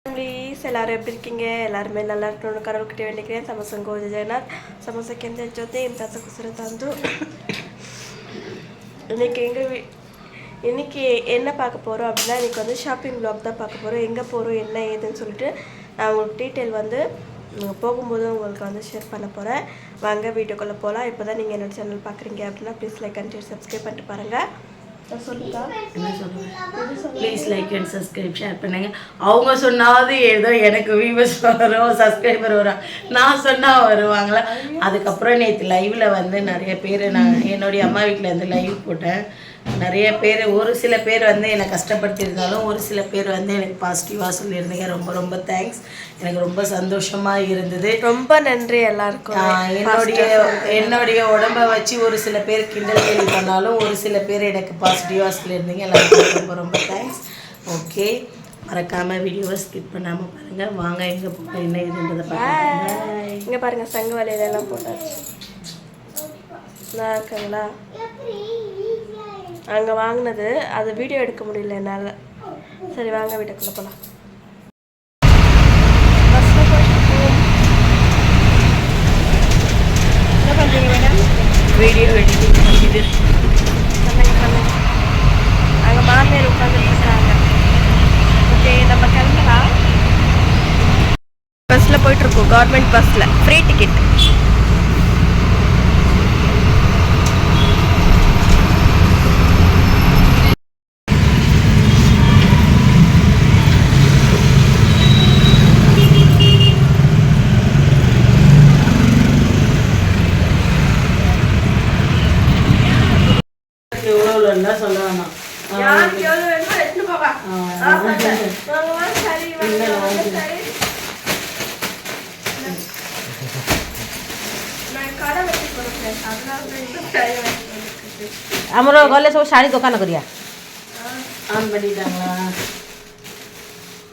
எல்லாரும் எப்படி இருக்கீங்க? எல்லாருமே நல்லா இருக்கணும்னு கடவுள்கிட்ட வேண்டிக்கிறேன். ಸಮಸಂಗೋ ಜಗನ್ನಾಥ್ ಸಮಸಕ್ಕೆಂದ ಜೊತೆ ಇಂತ ಕುಸರ ತಂದು இன்னைக்கு என்ன பார்க்க போகிறோம் அப்படின்னா, இன்றைக்கி வந்து ஷாப்பிங் வ்ளாக் தான் பார்க்க போகிறோம். எங்கே போகிறோம் என்ன ஏதுன்னு சொல்லிட்டு நான் உங்களுக்கு டீட்டெயில் வந்து போகும்போது உங்களுக்கு வந்து ஷேர் பண்ண போகிறேன். வாங்க வீடியோக்குள்ளே போகலாம். இப்போ தான் நீங்கள் என்னோடய சேனல் பார்க்குறீங்க அப்படின்னா ப்ளீஸ் லைக் அண்ட் சப்ஸ்கிரைப் பண்ணிட்டு பாருங்கள். சொல்லுங்க, என்ன சொல்லுங்கள், please like and subscribe share பண்ணுங்க. அவங்க சொன்னாவது ஏதோ எனக்கு வியூவர்ஸ் வரும், சப்ஸ்கிரைபர் வரும், நான் சொன்னால் வருவாங்களா. அதுக்கப்புறம் நேற்று லைவில் வந்து நிறைய பேர், நான் என்னுடைய அம்மா வீட்டில் வந்து லைவ் போட்டேன். நிறைய பேர், ஒரு சில பேர் வந்து என்னை கஷ்டப்படுத்தியிருந்தாலும் ஒரு சில பேர் வந்து எனக்கு பாசிட்டிவாக சொல்லியிருந்தீங்க. ரொம்ப ரொம்ப தேங்க்ஸ். எனக்கு ரொம்ப சந்தோஷமாக இருந்தது. ரொம்ப நன்றி எல்லாருக்கும். என்னுடைய உடம்பை வச்சு ஒரு சில பேர் கிண்டல் கேள்வி பண்ணாலும் ஒரு சில பேர் எனக்கு பாசிட்டிவாக சொல்லியிருந்தீங்க. எல்லாருக்கும் ரொம்ப ரொம்ப தேங்க்ஸ். ஓகே, மறக்காமல் வீடியோவை ஸ்கிப் பண்ணாமல் பாருங்கள். வாங்க எங்கே போக என்ன இதுன்றதை பாருங்கள். இங்கே பாருங்கள், சங்கு வலையிலெல்லாம் போட்டாச்சு. நல்லா இருக்குங்களா? அங்கே வாங்கினது அது வீடியோ எடுக்க முடியல என்னால். சரி வாங்க வீட்டுக்குள்ளே போகலாம். என்ன பண்ணுறீங்க மேடம்? வீடியோ எடிட்டிங் பண்ணிட்டு அங்கே மாமியார் உட்காந்துருக்காங்க. ஓகே, நம்ம கிளம்பலாம். பஸ்ஸில் போயிட்டுருக்கோம், கவர்மெண்ட் பஸ்ஸில், ஃப்ரீ டிக்கெட். சொல்ல வேணாம். ଆମର ଗଲେ ସବୁ ଶାଢ଼ୀ ଦୋକାନ କରିବା। ஆன் பண்ணிட்டாங்களா?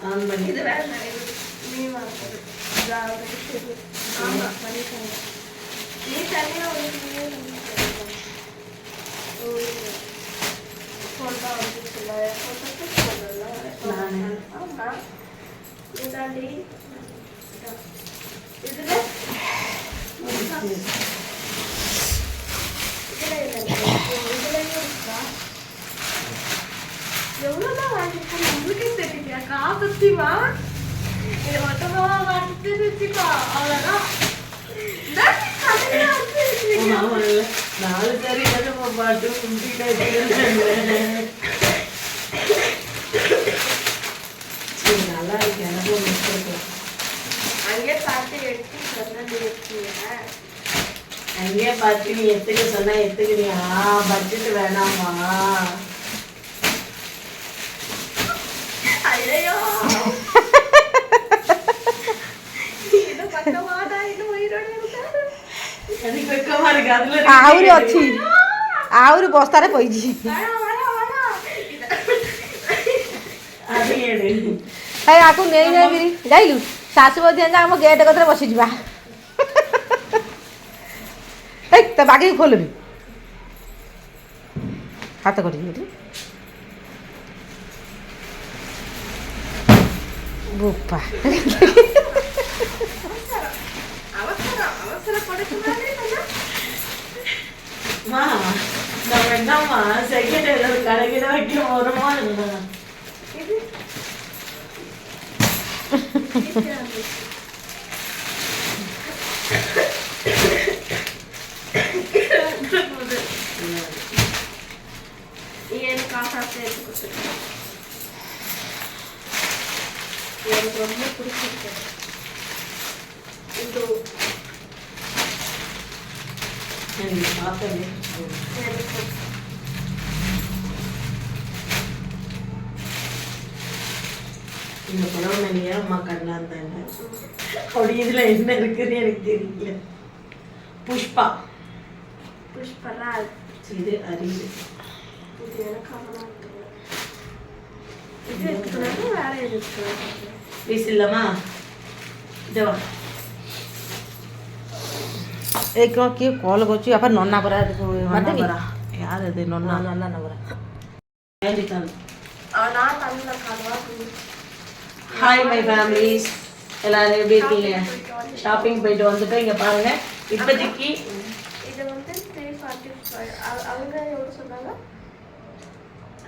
ஆன் பண்ணி எவ்வளோதான் வாங்கிருக்கோம் உங்களுக்கே தெரியுங்க. காசத்திமா இது மொத்தமா வாங்கிட்டு வச்சுக்கோ, அவ்வளோதான். 4 சரி பாட்டு நல்லா இருக்கு. எனக்கும் அங்கே பார்த்து எடுத்து சொன்னது எடுத்தீங்க. அங்கேயே பார்த்து நீ எத்துக்க சொன்னா எத்துக்கிறியா? பட்ஜெட் வேணாமா? ஐயோ இது பக்கமாடா, இது உயிரோட இருக்காரு. எனக்கு வெக்கமா இருக்கு. அதுல ଆହୁରି ଅଛି, ଆହୁରି ବସ୍ତାରେ ପଇଛି। ଆକୁ ନେଇ ନେଇକିରି ଯାଇଲୁ ଶାଶୁ ମଧ୍ୟ ଆମ ଗେଟ୍ କତିରେ ବସିଯିବା। ତା ବାଗେଇକି ଖୋଲୁନି, ହାତ କରିକି ଏଠି ବୋପା। நம்ம என்னம்மா செகண்ட் கடைக்கிட வைக்க போறோமா? எனக்கு ரொம்ப பிடிச்சிருக்கு. இந்த புடவை மேலேயே அம்மா கண்ணா இருந்தாங்க. அப்படி இதுல என்ன இருக்குன்னு எனக்கு தெரியல. புஷ்பா புஷ்பராஜ் இது அறிவு. இது எனக்கு இது எடுத்துக்கிறது வேற இருக்கு. பீஸ் இல்லம்மா, இதவா एक किए कॉल करछु अपन नन्ना परा नन्ना परा यार அது नन्ना नन्ना नवरा ஏறி தான் நான் தண்ணில காலவா ஹாய் மை ஃபேமிலிஸ், எல்லாரும் எப்படி இருக்கீங்க? ஷாப்பிங் போயிட்டு வந்துட்டோம். இங்கே பாருங்க, இப்போதைக்கு இது வந்து 345. அவங்க எவ்வளோ சொன்னாங்க?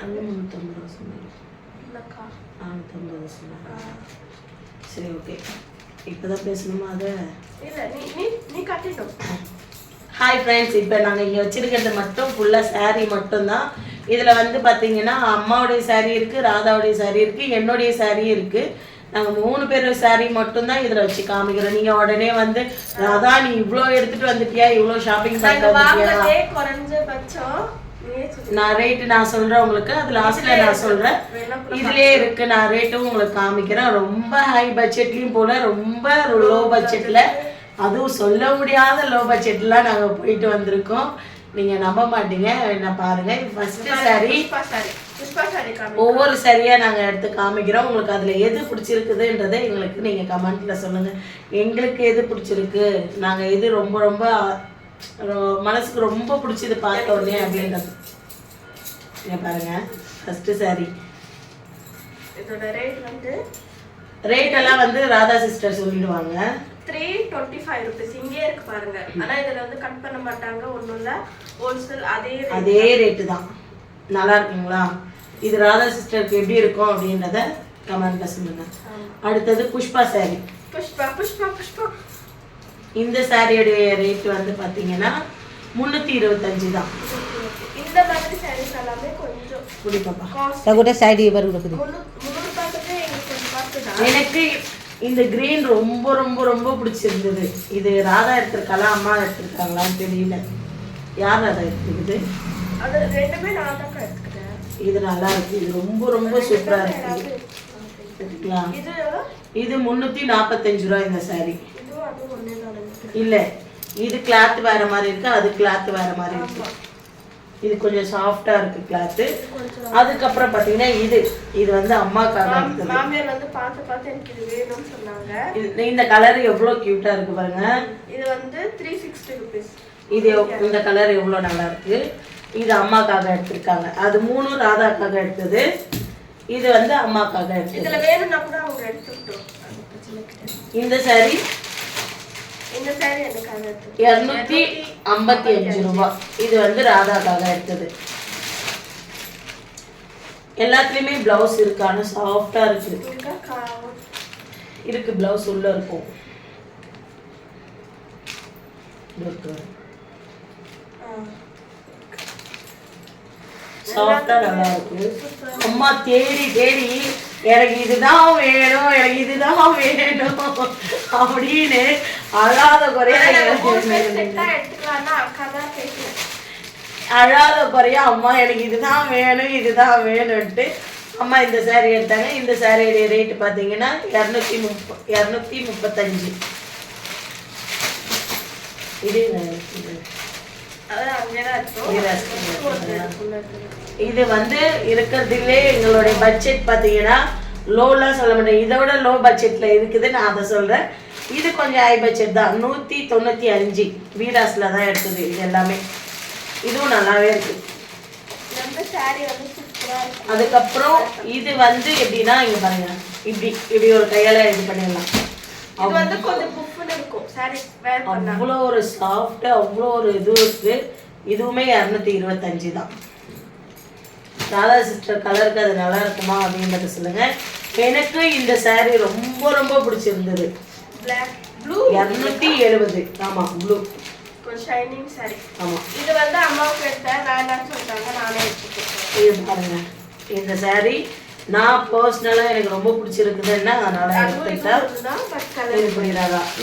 அங்கே 350 ரூபா சொன்னாங்க. இல்லைக்கா 450 சொன்னாங்க. சரி, ஓகே. இப்போ தான் பேசணுமா அதை? இல்லை, நீ நீ கட்டிட்டோம். ஹாய் ஃப்ரெண்ட்ஸ், இப்போ நாங்கள் இங்கே வச்சுருக்கிறது மட்டும் ஃபுல்லாக saree மட்டும்தான். இதில் வந்து பார்த்தீங்கன்னா அம்மாவுடைய saree இருக்குது, ராதாவுடைய saree இருக்குது, என்னுடைய saree இருக்குது. நாங்கள் 3 பேர் saree மட்டும்தான் இதில் வச்சு காமிக்கிறோம். நீங்கள் உடனே வந்து ராதா நீ இவ்வளோ எடுத்துகிட்டு வந்துட்டியா, இவ்வளோ ஷாப்பிங் பண்ணிட்டு வந்துட்டியா? குறைஞ்சபட்சம் நான் ரேட்டு நான் சொல்கிறேன் உங்களுக்கு, அது லாஸ்ட்டில் நான் சொல்கிறேன். இதுலேயே இருக்குது, நான் ரேட்டும் உங்களுக்கு காமிக்கிறேன். ரொம்ப ஹை பட்ஜெட்லேயும் போல, ரொம்ப லோ பட்ஜெட்டில், அதுவும் சொல்ல முடியாத லோ பட்ஜெட்லாம் நாங்கள் போயிட்டு வந்திருக்கோம். நீங்கள் நம்ப மாட்டீங்க. என்ன பாருங்கள், ஃபஸ்ட்டு saree ஒவ்வொரு சரியாக நாங்கள் எடுத்து காமிக்கிறோம். உங்களுக்கு அதில் எது பிடிச்சிருக்குதுன்றதை எங்களுக்கு நீங்கள் கமெண்ட்டில் சொல்லுங்கள். எங்களுக்கு எது பிடிச்சிருக்கு, நாங்கள் எது ரொம்ப ரொம்ப மனசுக்கு ரொம்ப பிடிச்சது பார்த்த உடனே அப்படின்றது. இங்கே பாருங்கள், ஃபஸ்ட்டு saree. இதோட ரேட் வந்து ரேட்டெல்லாம் வந்து ராதா சிஸ்டர் சொல்லிடுவாங்க. 325 rupees. இங்கே இருக்கு பாருங்க. ஆனா இதுல வந்து கட் பண்ண மாட்டாங்க, ஒண்ணும் இல்ல. ஹோல்சேல் அதே ரேட்டு தான். நல்லா இருக்குங்களா? இது ராதா சிஸ்டருக்கு எப்படி இருக்கும் அப்படின்றத கமெண்ட்ல சொல்லுங்க. அடுத்தது புஷ்பா saree. புஷ்பா புஷ்பா புஷ்பா. இந்த சாரியோடைய ரேட் வந்து பாத்தீங்கன்னா 325 தான். இந்த மாதிரி sarees எல்லாமே கொஞ்சம் குடிப்பாப்பா. தகுட சைடு இவர் இருக்குது. 300 ரூபாய்க்கு எனக்கு கொஞ்சம் பார்த்துடா. எனக்கு இந்த கிரீன் ரொம்ப ரொம்ப ரொம்ப பிடிச்சிருந்தது. இது ராதா எடுத்திருக்காளா அம்மா எடுத்திருக்காங்களான்னு தெரியல. யார் ராதா எடுத்துருக்குது? அது ரெண்டுமே நான் தான் எடுத்துக்கிறேன். இது நல்லா இருக்கு. இது ரொம்ப ரொம்ப சூப்பரா இருக்கு. இது 345 ரூபாய் இந்த saree. இல்ல, இது கிளாத் வேற மாதிரி இருக்கு, அது கிளாத் வேற மாதிரி இருக்கு. இது கொஞ்சம் சாஃப்டா இருக்கு கிளாத். அதுக்கப்புறம் பாத்தீங்கன்னா இது வந்து அம்மாக்காக எடுத்தது. மாமியார் வந்து பார்த்து எனக்கு இது வேணும்னு சொன்னாங்க. இந்த கலர் எவ்வளவு கியூட்டா இருக்கு பாருங்க. இது வந்து 360 rupees. இது இந்த கலர் எவ்வளவு நல்லா இருக்கு. இது அம்மாக்காக எடுத்திருக்காங்க. அது 3 ராதாக்காக எடுத்தது, இது வந்து அம்மாக்காக எடுத்தது. இதுல வேணும்னா கூட அவங்க எடுத்துட்டோம். இந்த saree இந்த saree எனக்காக எடுத்தது 255 ரூபாய். இது வந்து ராதாக்காக எடுத்தது. எல்லாத்துலயுமே பிளவுஸ் இருக்கு, ஆனா சாஃப்டா இருக்கு. இருக்கு பிளவுஸ் உள்ள இருக்கும். சாஃப்டா நல்லா இருக்கு. அம்மா தேடி தேடி எனக்கு இதுதான் வேணும், எனக்கு இதுதான் வேணும் அப்படின்னு அழாத குறையா அழாத குறையா அம்மா எனக்கு இதுதான் வேணும் இதுதான் வேணும்ட்டு அம்மா இந்த saree எடுத்தாங்க. இந்த சாரியோடைய ரேட்டு பார்த்தீங்கன்னா 235. இது வந்து இருக்கிறதுலே எங்களுடைய பட்ஜெட் பார்த்தீங்கன்னா லோலாம் சொல்ல மாட்டேன், இதை விட லோ பட்ஜெட்ல இருக்குது. நான் அதை சொல்றேன். இது கொஞ்சம் ஹை பட்ஜெட் தான். 195 வீராஸ்ல தான் எடுத்தது. இது எல்லாமே இதுவும் நல்லாவே இருக்கு. அதுக்கப்புறம் இது வந்து எப்படின்னா இங்க பாருங்க, இப்படி ஒரு கையால இது பண்ணிடலாம். இது வந்து கொஞ்சம் புஃப்னு இருக்கும் saree வேர் பண்ணா. அவ்வளோ ஒரு சாஃப்ட், அவ்வளோ ஒரு இது இருக்கு. இதுவுமே 225 தான். ராதா சிஸ்டர் கலருக்கு அது நல்லா இருக்குமா அப்படின்றத சொல்லுங்க. எனக்கு இந்த saree ரொம்ப ரொம்ப பிடிச்சிருந்தது. Black blue 270. ஆமா, ப்ளூ கொஞ்சம் ஷைனிங் saree. ஆமா, இது வந்து அம்மாவுக்கு எடுத்தேன், வேண்டாம்னு சொல்லிட்டாங்க, நானே எடுத்துட்டேன். இது பாருங்க, இந்த saree நான் பர்சனலா எனக்கு ரொம்ப பிடிச்சிருக்குதுன்னா அதனால எடுத்துட்டேன்.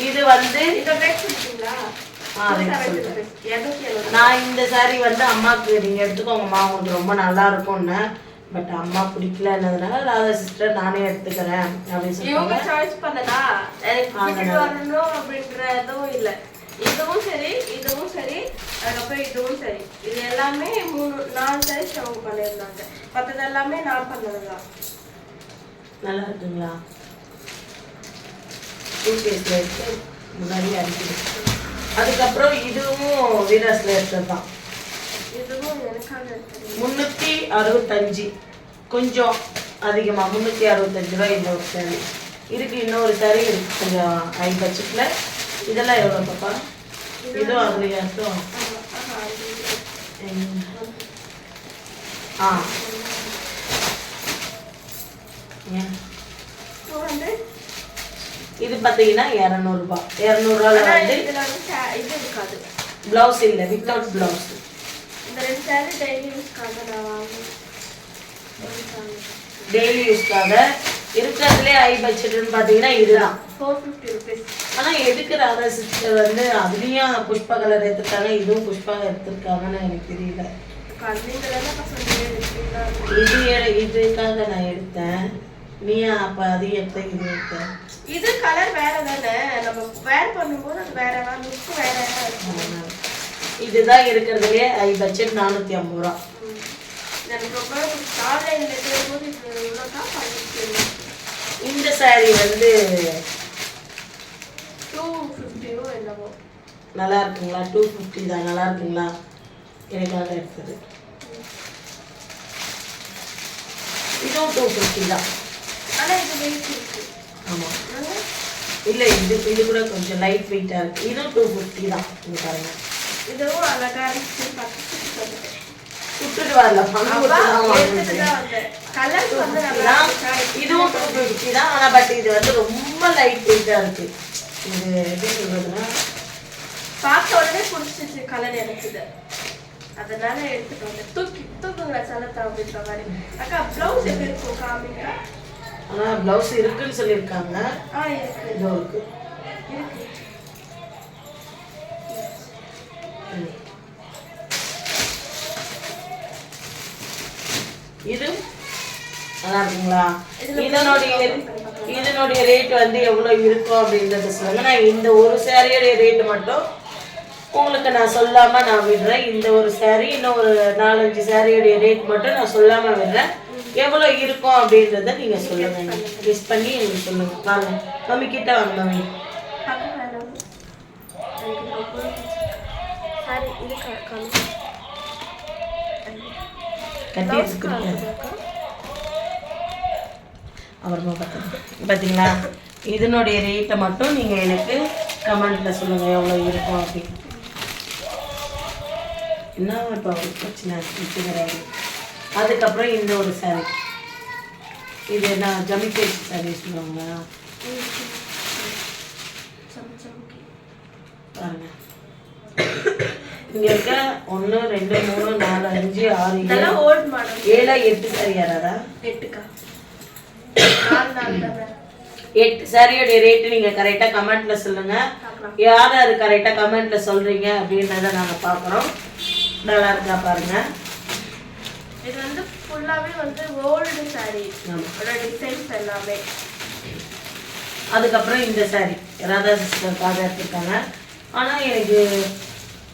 இது வந்து நான் இந்த saree வந்து அம்மாக்கு நீங்க எடுத்துக்கோங்கம்மா, உங்களுக்கு ரொம்ப நல்லா இருக்கும்னு. பட் அம்மா பிடிக்கலன்றதுனால ராதா சிஸ்டர் நானே எடுத்துக்கிறேன் அப்படின்னு சொல்லுவாங்க. சாய்ஸ் பண்ணதா எனக்கு வரணும் அப்படின்றதும் இல்லை. இதுவும் சரி, இதுவும் சரி, அதுக்கப்புறம் இதுவும் சரி. இது எல்லாமே 4 சைஸ் அவங்க பண்ணியிருந்தாங்க. மற்றது எல்லாமே நான் பண்ணதுதான். நல்லா இருக்குங்களா? முன்னாடி அடிக்குது. அதுக்கப்புறம் இதுவும் வீராஸ்ல எடுத்தது தான். இதுவும் எனக்காக எடுத்தது. 365. கொஞ்சம் அதிகமாக 365 ரூபாய் இந்த ஒரு சாரி இருக்கு. இன்னொரு சாரி இருக்கு கொஞ்சம் ஹை பட்ஜெட்டில். இதெல்லாம் எவ்வளோ பாப்பா? இதுவும் அதுலேயே இருக்கும். ஆ இது பார்த்தீங்கன்னா 200 ரூபாய். 200 வந்து இது இருக்காது, பிளவுஸ் இல்லை, வித்தவுட் பிளவுஸ். இந்த 2 சாரி டெய்லி யூஸ்க்காக நான் வாங்குவேன். டெய்லி யூஸ்க்காக இருக்கிறதுலே ஹை பட்ஜெட்னு பார்த்தீங்கன்னா இதுதான் 450 rupees. ஆனால் எதுக்கு ராதா சிஸ்டர் வந்து அதுலேயும் புஷ்பா கலர் எடுத்துருக்காங்க, இதுவும் புஷ்பா எடுத்துருக்காங்கன்னு எனக்கு தெரியல. இதுக்காக நான் எடுத்தேன். நீ அப்போ அது எடுத்த இது எடுத்தேன். இது கலர் வேற தானே, நம்ம வேர் பண்ணும்போது அது வேற லுக் வேற. இதுதான் இருக்கிறதுலே ஹை பட்ஜெட் 450 ரூபா. இந்த சாரி வந்து 250 என்னவோ. நல்லா இருக்குங்களா? 250 தான். நல்லா இருக்குங்களா? எனக்காக எடுத்தது. இதுவும் 250 தான். ஆமாம் இல்லை, இது கூட கொஞ்சம் லைட் வெயிட்டாக இருக்குது. இதுவும் 250 தான். இங்கே பாருங்க, இதுவும் அழகா சுட்டுட்டு வரல, பணம் இதுவும் 250 தான். ஆனால் பட் இது வந்து ரொம்ப லைட் வெயிட்டாக இருக்கு. இது எப்படி சொல்றதுன்னா பார்த்த உடனே பிடிச்சிச்சு கலர் எனக்கு இது, அதனால எடுத்துட்டு வந்தேன். தூக்குங்களா சலத்தா அப்படின்ற மாதிரி. அக்கா பிளவுஸ் எப்படி இருக்கும் காமிங்க. ஆனால் பிளவுஸ் இருக்குன்னு சொல்லியிருக்காங்க. இருக்கு, இதோ இருக்கு. இது நல்லா இருக்குங்களா? இதனுடைய ரேட் வந்து எவ்வளோ இருக்கும் அப்படின்றத சொல்லுங்க. நான் இந்த ஒரு சாரியோடைய ரேட்டு மட்டும் உங்களுக்கு நான் சொல்லாமல் நான் விடுறேன். இந்த ஒரு சாரி இன்னும் ஒரு 4-5 சாரியோடைய ரேட் மட்டும் நான் சொல்லாமல் விடுறேன். எவ்வளோ இருக்கும் அப்படின்றத நீங்கள் சொல்லுங்க, கெஸ் பண்ணி எனக்கு சொல்லுங்க. வாங்க மம்மி கிட்ட வாங்க. மம்மி கட்டி எடுத்துக்கிறீங்க அப்புறமா பார்த்தீங்களா? இதனுடைய ரேட்டை மட்டும் நீங்கள் எனக்கு கமெண்ட்டில் சொல்லுங்கள் எவ்வளோ இருக்கும் அப்படின்னு. என்ன இப்போ பிரச்சனை கிடையாது. அதுக்கப்புறம் இந்த ஒரு சாரி, இது என்ன ஜமிக்கேஜ் சாரி சொல்லுவாங்களா? பாருங்க, இங்கே இருக்க 1 2 3 4 5 6 7 8 சாரி. யாராதா 8 சாரியோடைய ரேட்டு நீங்கள் கரெக்டாக கமெண்ட்டில் சொல்லுங்கள். யார் யார் கரெக்டாக கமெண்ட்டில் சொல்கிறீங்க அப்படின்றத நாங்கள் பார்க்குறோம். நல்லா இருக்கா பாருங்கள். இது வந்து ஃபுல்லாவே வந்து ஓல்டு சாரி, அதோட டிசைன்ஸ் எல்லாமே. அதுக்கப்புறம் இந்த சாரி ராதா சிஸ்டருக்காக எடுத்துருக்காங்க. ஆனால் எனக்கு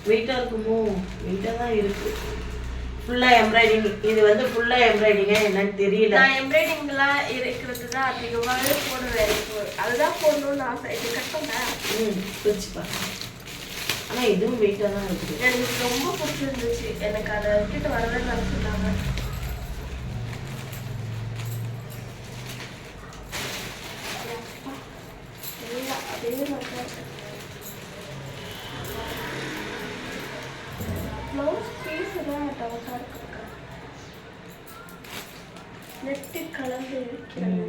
வெயிட்டாக இருக்குமோ? வெயிட்டாக தான் இருக்குது. ஃபுல்லாக எம்ப்ராய்டிங். இது வந்து ஃபுல்லாக எம்ப்ராய்டிங்கா என்னன்னு தெரியல. நான் எம்ப்ராய்டிங்லாம் இருக்கிறது தான் அதிகமாகவே போடுவேன். அதுதான் போடணும்னு ஆசை. இது கட்டணும். பிரிச்சுப்பா. ஆனால் இதுவும் வெயிட்டாக தான் இருக்குது. எனக்கு ரொம்ப பிடிச்சிருந்துச்சு. எனக்கு அதை விட்டுட்டு வரவே நினச்சிட்டாங்க. அதே மாதிரி ப்ளவுஸ் பீஸ் தான் டவுட்டாக இருக்குக்கா. நெட்டு கலந்து இருக்கிறது.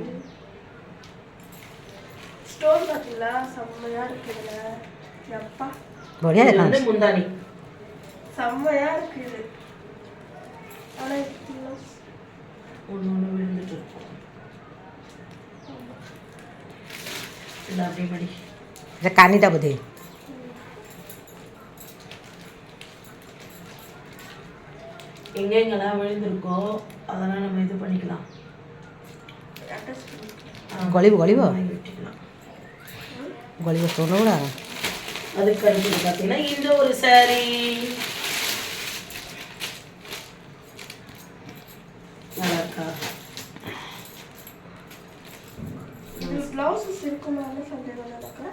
ஸ்டோன் பார்த்தீங்களா? செம்மையா இருக்குதுல. எப்பா இது வந்து முந்தானி செம்மையா இருக்குது. ஆனால் ஒன்று விழுந்துட்டு இருக்கும். இல்லை அப்படி படி कानीटा बधे எங்கெங்கெல்லாம் விழுந்திருக்கோ அதெல்லாம் நம்ம இது பண்ணிக்கலாம். गलिब गलिब வெட்டிக்கலாம். गलिब सोनोड़ा. அதுக்கு அடுத்து பார்த்தீங்கன்னா இந்த ஒரு சாரி நல்லா இருக்கா? ப்ளவுஸஸ் இருக்குமான்னு சந்தேகம் நடக்கா.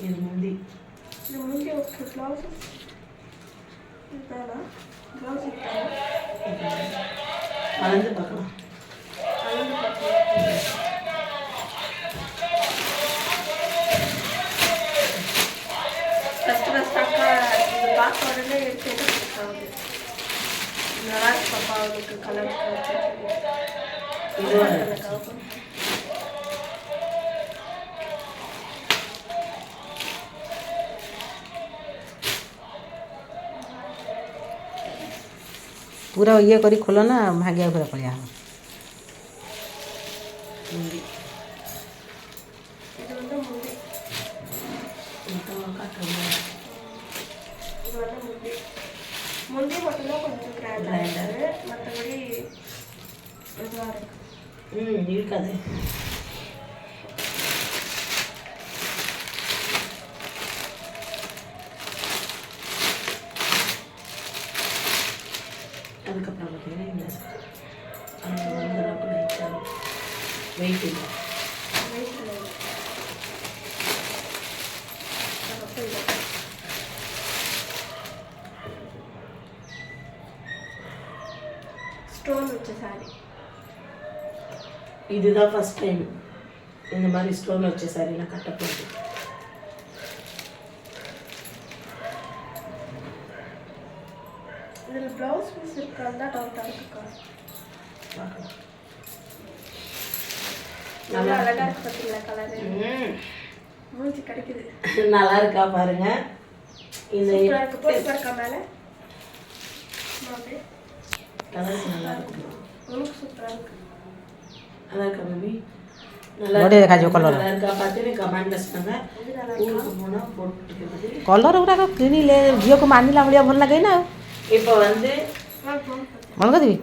இது முந்தி. இது முந்தி ஓகே. ப்ளவுஸஸ் இதுதானா? ப்ளவுஸ் இதுதானா? கலந்து பார்க்கலாம். கலந்து பார்க்கலாம். ஃபஸ்ட் அக்கா இது பார்க்க உடனே எடுத்து எடுத்துருக்காங்க. நல்லா இருக்கு பாப்பா அவளுக்கு கலர் இது पूरा ये करी खोलो ना भाग्या पूरा पड़िया முந்தி இது வந்து முந்தி. காட்டுறோம். இது வந்து முந்தி. முந்தி மட்டும்தான் கொஞ்சம் கிராண்டாக இருக்குது. மற்றபடி இதுவாக இருக்குது. இருக்காது. அதுக்கப்புறம் பார்த்தீங்கன்னா இந்த வெயிட் இல்லை. ஸ்டோன் வச்ச சாரி. இதுதான் ஃபர்ஸ்ட் டைம் இந்த மாதிரி ஸ்டோன் வச்ச சாரிலாம் கட்டப்போகுது. இதில் ப்ளவுஸ் பீஸ் இருக்கான்னு தான் டவுட்டாக இருக்குக்கா. பார்க்கலாம். நல்லா அழகாக இருக்கு பார்த்தீங்களா கலரு. மூஞ்சி கிடைக்குது. நல்லா இருக்கா பாருங்க. இந்த சூப்பராக இருக்கு. போட்டு பாருக்கா மேலே. அப்படியே கலர் நல்லா இருக்கும். உனக்கு சூப்பராக இருக்கு. நல்லா இருக்கா பேபி? நல்லா बड़े देखा जो कलर நல்லா இருக்கா பார்த்து கமெண்ட்ல சொல்லுங்க. ஊருக்கு போனா போட்டுக்கிறது. कलर गुड़ा किनी ले झील को मानिला भलिया भल लगे ना இப்போ வந்து நான் போட்டு मन कर देवी